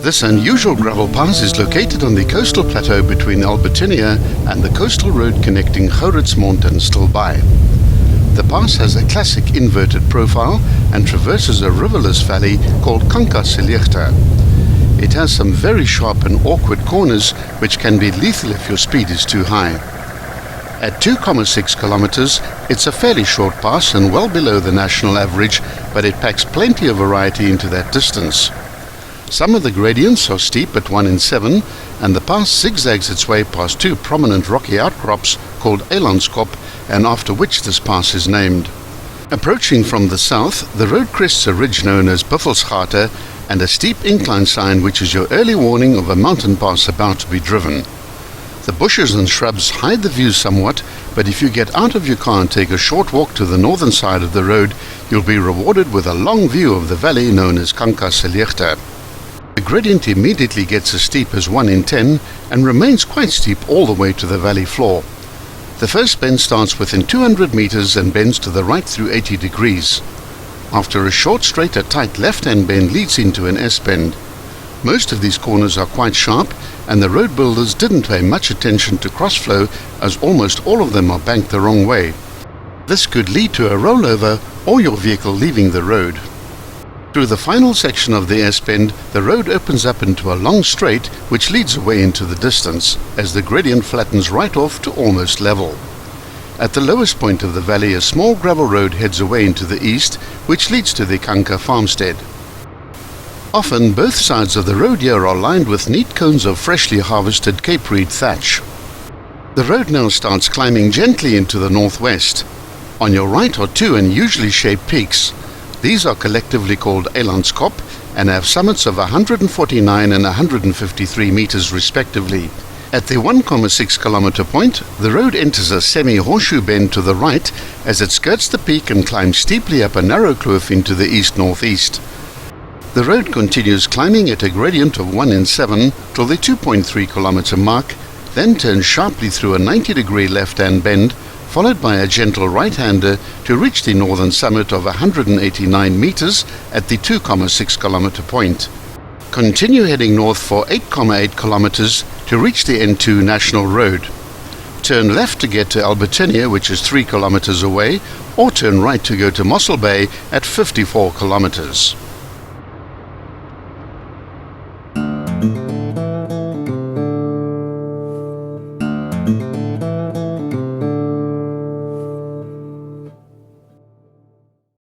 This unusual gravel pass is located on the coastal plateau between Albertinia and the coastal road connecting Gouritsmond and Stilbaai. The pass has a classic inverted profile and traverses a riverless valley called Kankaselechta. It has some very sharp and awkward corners which can be lethal if your speed is too high. At 2.6 kilometers, it's a fairly short pass and well below the national average, but it packs plenty of variety into that distance. Some of the gradients are steep at 1 in 7, and the pass zigzags its way past two prominent rocky outcrops called Eilandskop, and after which this pass is named. Approaching from the south, the road crests a ridge known as Buffelsgate and a steep incline sign which is your early warning of a mountain pass about to be driven. The bushes and shrubs hide the view somewhat, but if you get out of your car and take a short walk to the northern side of the road, you'll be rewarded with a long view of the valley known as Kankaselechta. The gradient immediately gets as steep as 1 in 10 and remains quite steep all the way to the valley floor. The first bend starts within 200 meters and bends to the right through 80 degrees. After a short straight, a tight left-hand bend leads into an S-bend. Most of these corners are quite sharp, and the road builders didn't pay much attention to crossflow, as almost all of them are banked the wrong way. This could lead to a rollover or your vehicle leaving the road. Through the final section of the S-bend, the road opens up into a long straight which leads away into the distance, as the gradient flattens right off to almost level. At the lowest point of the valley, a small gravel road heads away into the east, which leads to the Kanka farmstead. Often, both sides of the road here are lined with neat cones of freshly harvested Cape Reed thatch. The road now starts climbing gently into the northwest. On your right are two unusually shaped peaks. These are collectively called Eilandskop and have summits of 149 and 153 meters respectively. At the 1.6 kilometer point, the road enters a semi-horseshoe bend to the right as it skirts the peak and climbs steeply up a narrow kloof into the east-northeast. The road continues climbing at a gradient of 1 in 7 till the 2.3 kilometer mark, then turns sharply through a 90-degree left-hand bend, followed by a gentle right-hander to reach the northern summit of 189 meters at the 2.6 kilometer point. Continue heading north for 8.8 kilometers to reach the N2 National Road. Turn left to get to Albertinia, which is 3 kilometers away, or turn right to go to Mossel Bay at 54 kilometers.